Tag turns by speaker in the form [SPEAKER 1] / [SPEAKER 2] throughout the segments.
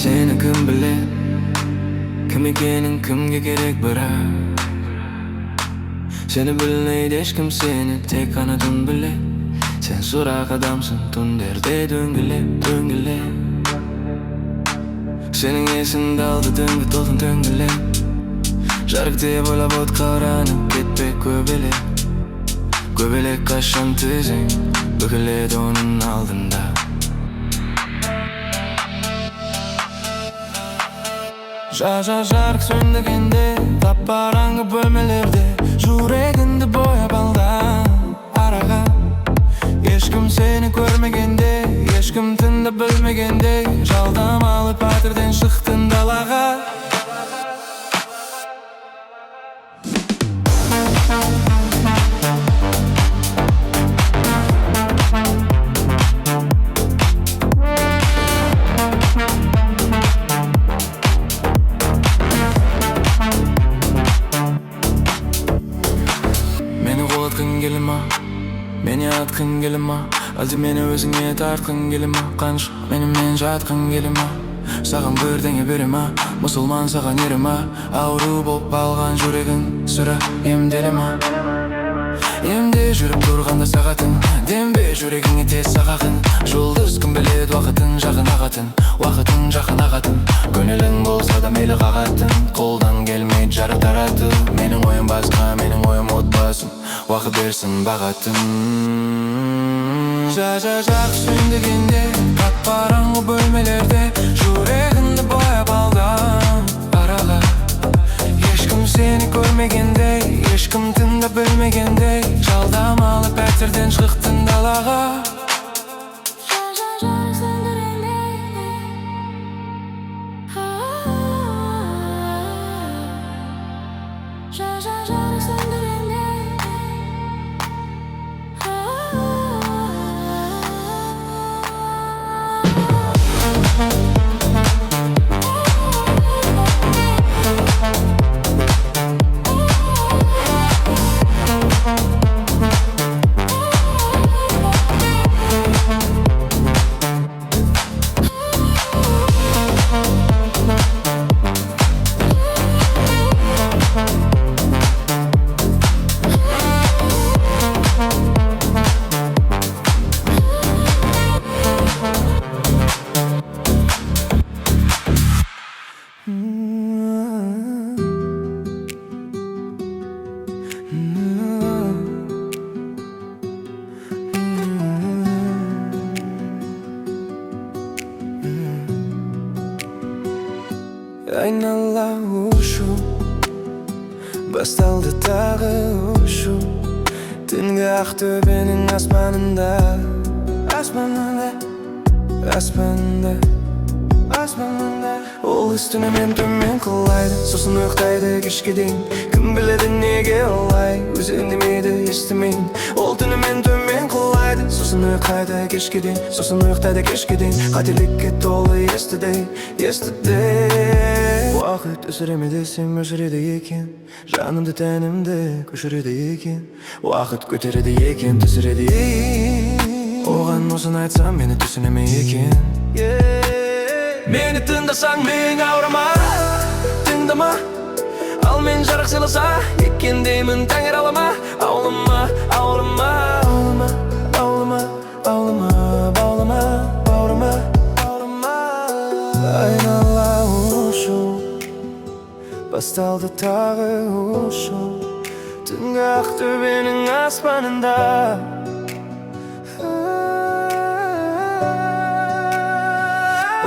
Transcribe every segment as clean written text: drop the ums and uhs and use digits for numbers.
[SPEAKER 1] Seni kim bilir, kim ekenin kimge gerek bırak. Seni bilmeydi hiç kim seni, tek kanadın bile. Sen sorak adamsın, tunderde döngüle. Senin esinde aldı döngü dolun döngüle. Жарык diye boylap ot karanıp ketpek Göbelek kaşan tüzün büküledi onun aldında. Жарык söndürgende tapparangı bölmelerde Yüreğinde boyap aldan araga. Eşkim seni görmegende, eşkim tında bilmegende Жалдам alıp patırdan çıktın dalaga. Meni atqın gelima, aldı meni özüne tartqın gelima. Qanış men жатqın gelima. Sağın birdeňe berima, musulman sağan yerima. Auru bolup algan yüregin sıra emdelima. Emde жүрүп турганда сагатың, дембе жүрегиңе тез сагакын. Жұлдыз ким билет вакытын жакын агатын, вакытың жакын агатын. Көнелиң болса да мейли кагатын, колдан келмей жарык таратып. Менин оюм башка, менин оюм отбасым, вакыт берсин багатын. Жарык сөндүргенде, капкараңгы бөлмелерде Жүрегинди бояп алдан арага. Ешким сени көрмегенде, ешким тыңда білмегенде Жалдам алып пәтерден чыктың далага.
[SPEAKER 2] Aynala uşu, bastaldı tağı uşu. Tünge Aktöbe'nin asmanında, asmanında, asmanında, asmanında. Ol üstüne men tömen kılaydı, sosun uyaktaydı kişke deyin. Kim biledi nege olay, özü indemeydi istemeyin. Ol tüne men tömen kılaydı, sosun uyaktaydı kişke deyin. Sosun uyaktaydı kişke deyin. Katilikке dolu yesterday, yesterday. Vakit ösüremedi sen ösüredi eken, canımda tenimde köşüredi eken. Vakit götüredi eken, tüsüredi eken. Oğan olsun aytsam beni tüsüneme eken. Meni tındasan men avrama, tındama. Al men жарык сыйласа, eкен деймін тәңір алама. Аулыма, аулыма, аулыма, аулыма, аулыма, баулыма, баурыма, баурыма. Айнала uşu, bastaldı tağı uşu. Tünge Aktöbe'nin asmanında.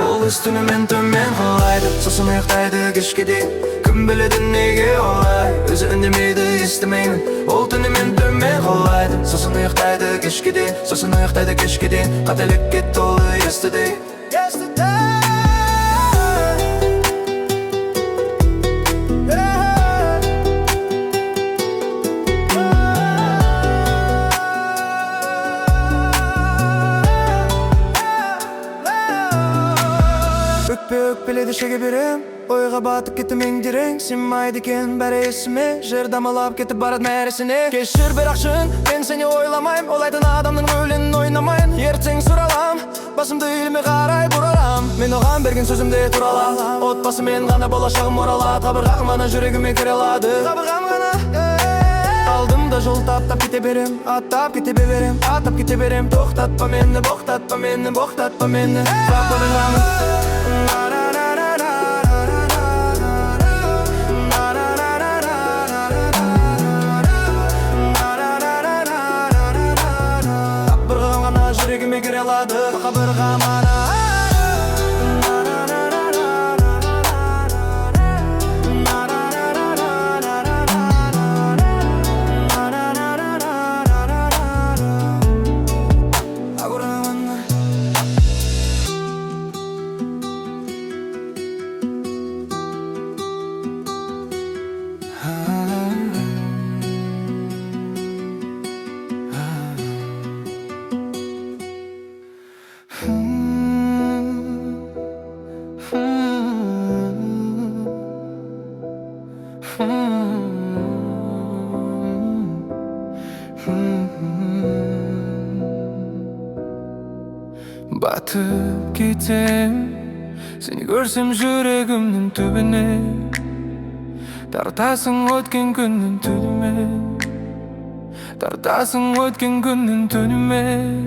[SPEAKER 2] Ol üstüne men tömen kılaydı, sosun uyaktaydı kişke deyin. Kim biledi nege olay, özü indemeydi istemeyin. Ol tüne men tömen kılaydı, sosun uyaktaydı kişke deyin. Sosun uyaktaydı kişke deyin. Katelikке dolu yesterday, yesterday. Ökpeledi şege berem, oyga batıp kettim eң Sen maydı eken bәрі esime, жер дамалап кетіп барат мәресіне. Кешір бірақ шын, мен сені ойламайм, олайтын адамның өлін ойнамайын. Ертең сұраламын, басымды илме қарай бұралам. алам. Мен оған берген сөзімде турала алам. Отбасымен ғана болашағым оралады. Қабырғам ғана жүрегіме кіре алады. Қабырғам ғана алдымда жол таптап кете берем. Аттап кете берем, аттап кете берем. Тоқтатпа мені, боқтатпа мені, боқтатпа мені. Қабырғам ғана жүрегіме кіре алады. Қабырғам ғана
[SPEAKER 1] Batıp gitsem, seni görsem yüreğimin tübüne. Tartasın ötken günün tünüme, tartasın ötken günün tünüme.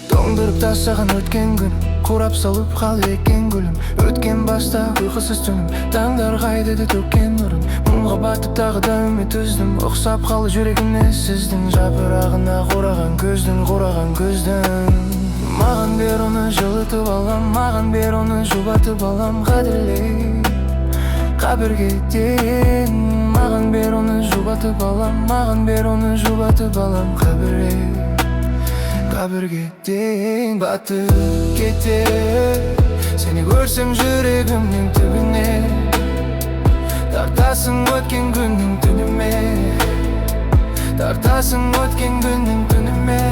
[SPEAKER 1] Тоңдырып тастаған өткен күн, қурап салып қал екен гүлім. Өткен баста ұйқысыз түнім, таңдар қайдады төккен нұрын. Мұңға батып тағы да үміт үздім, ұқсап қал жүрегіме сіздің. Жапырағына қураған көздің. Маған бер оны жылытып алам, маған бер оны жұбатып алам. Қадірлей қабірге дейін, маған бер оны жұбатып алам, маған бер оны жұбатып алам. Қабірге дейін батып кетер, сені көрсем жүрегімнің түбіне. Тартасың өткен күннің түніме, тартасың өткен күннің түніме.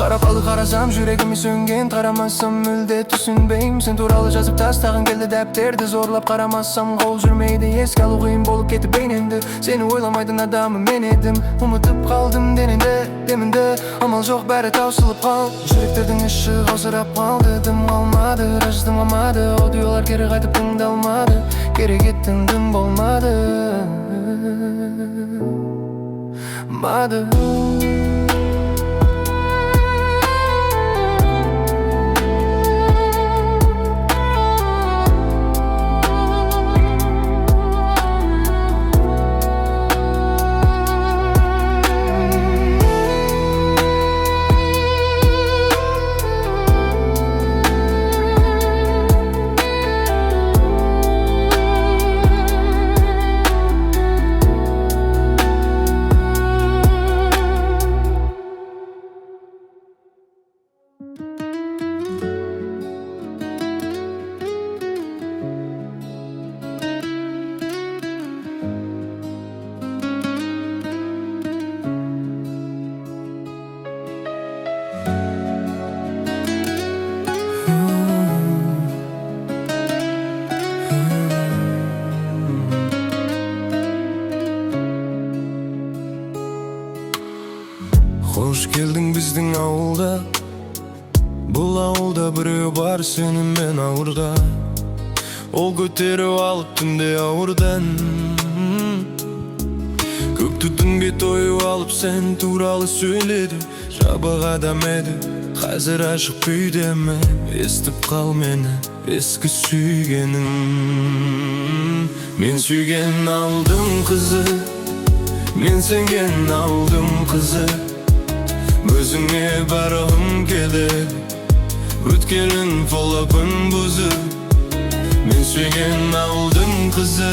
[SPEAKER 1] Қарапалы қарасам жүрегіме сөнген, қарамасам мүлде түсінбейм. Сен туралы жазып тастаған келді дәптерді, зорлап қарамасам қол жүрмейді. Еске алу қиын болып кетті бейнемді, сені ойламайтын адамы мен едім. Ұмытып қалдым денеңді, демінді, амал жоқ бәрі таусылып қал. Жүректердің іші қаусырап қалды, дым қалмады, раздым қалмады. Аудиолар кері қайтып тыңдалмады, керек еттің дым болмады.
[SPEAKER 2] Қош келдің біздің ауылда, бұл ауылда біреу бар сенімен ауырда. Ол көтеріп алып түнде ауырдан, көк түтінге тойып алып сен туралы сөйледі. Жабық адам еді, қазір ашық күйдеме. Естіп қал мені, ескі сүйгенің. Мен сүйген алдым қызы, мен сенген алдым қызы. Өзіңе барғым келеді, өткелін фолапын бұзып. Мен сүйген алдым қызы,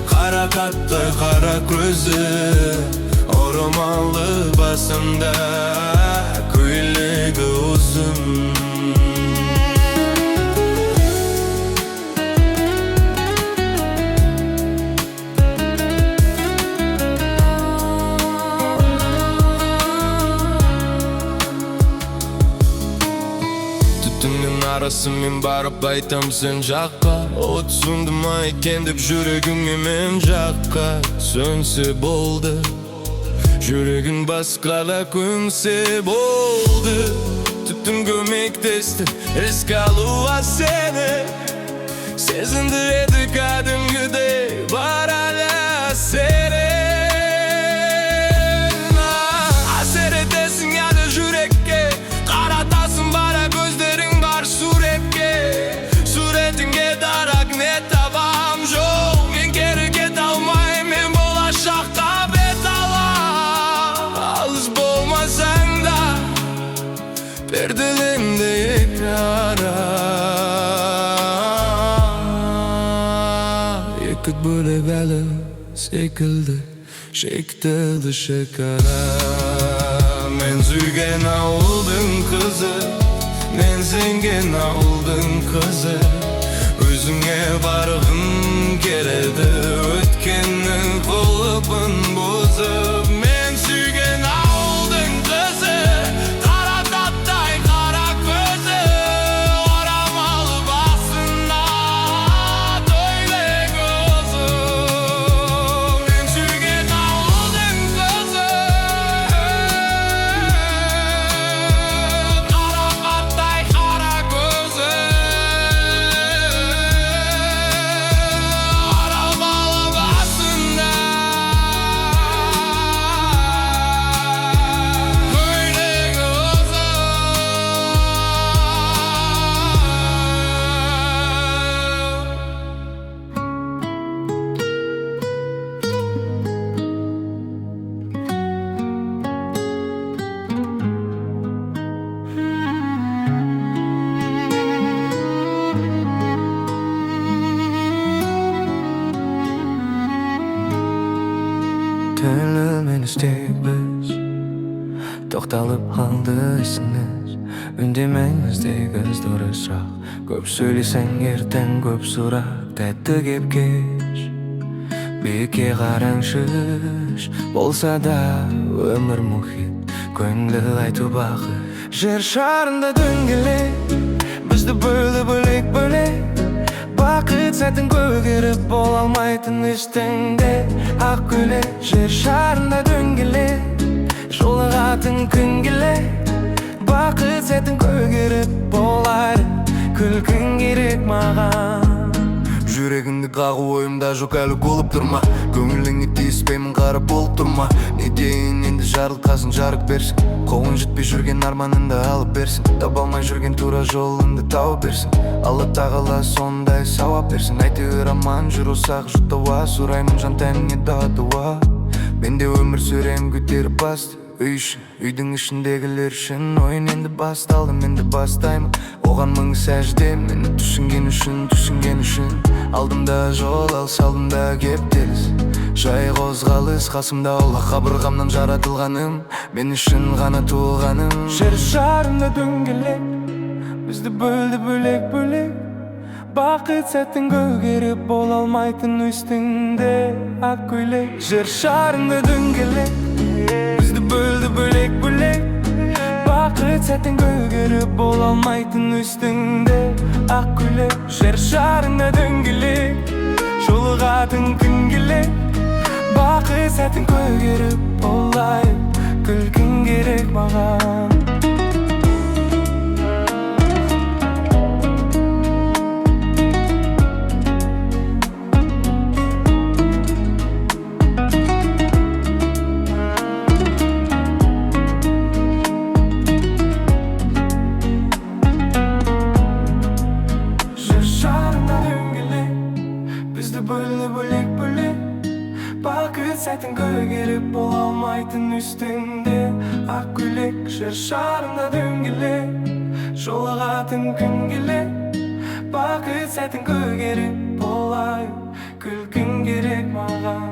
[SPEAKER 2] қара қатты қара көзі. Орамалы басында, көйлегі ұзын. Арасымен барып айтам сен жаққа. От сүнді ма екен деп жүрегіңе мен жаққа. Сөнсе болды,
[SPEAKER 1] Жүрегін басқала көмсе болды. Түптің көмектесті еске алуға сені. Сезінді еді кәдімгідей бар әлі әсерін. Әсер етесің әлі жүрекке, қаратасың бара көздерің бар суретке. Суретіңе дарак не табам жоқ, мен кері кете алмайм, мен болашаққа бет алам. Алыс болмасаң да перделенді екі ара. Екі бөлек әлі секілді шектілді шекара. Мен сүйген ауылдың қызы, мен сенген ауылдың қызы. Өзіңе барғым келеді, өткеннің құлпын бұзып. Мен сүйген ауылдың қызы, қара таттай қара көзі, орамалы басына көйлек ұзын. Мен сүйген ауылдың қызы, қара таттай қара көзі, орамалы басына көйлек ұзын.
[SPEAKER 2] Түнімен істейбіз, тоқталып қалды есіңіз. Үндемеңіздегі дұрысырақ, көп сөйлесең ертең көп сұрақ. Тәтті кеп кеш, биікке қараңшы, болса да өмір мұхит, көңіл айту бақы. Жер шарында дөңгелек, бізді бөлек-бөлек. Бақыт сәтін көгеріп бола алмайтын үстіңде ақ көйлек. Жер шарында дөңгелек, жолығатын күн келек. Бақыт сәтін көгеріп болар, күлкің керек маған. Жүрегіңді қағу ойымда жоқ әлі болып тұрма. Көңіліңе тиіспеймін қарап болып тұрма. Не дейін енді жарылқасын жарық берсін. Қолың жетпей жүрген арманыңды алып берсін. Таба алмай жүрген тура жолыңды тауып берсін. Алла тағала сондай сауап берсін. Әйтеуір аман жүр осақ жұттауа. Сұраймын жан тәніңе дұға. Мен де өмір сүрем көтеріп басты. Үй үшін, үйдің ішіндегілер үшін. Ойын енді басталды, мен де бастаймын. Оған мың сәжде, мені түсінген үшін. Алдымда жол алыс, алдымда кептеліс. Жай қозғалыс, қасымда Алла. Қабырғамнан жаратылғаным, мен үшін ғана туылғаным. Жер шарында дөңгелек, бізді бөлді бөлек-бөлек. Бақыт сәттің көгеріп бола алмайтын үстіңде ақ көйлек. Жер шарында дөңгелек, бізді бөлді бөлек-бөлек. Бақыт сәттің көгеріп бола алмайтын үстіңде ақ көйлек. Жер шарында дөңгелек, жолығатын күн келек. Бақыт сәттің көгеріп болай, күлкің керек маған. Бөлек-бөлек, бақыт сәтін көгеріп бола алмайтын үстіңде ақ көйлек. Жер шарында дөңгелек, жолығатын күн келек. Бақыт сәтін көгеріп болай, күлкің керек маған.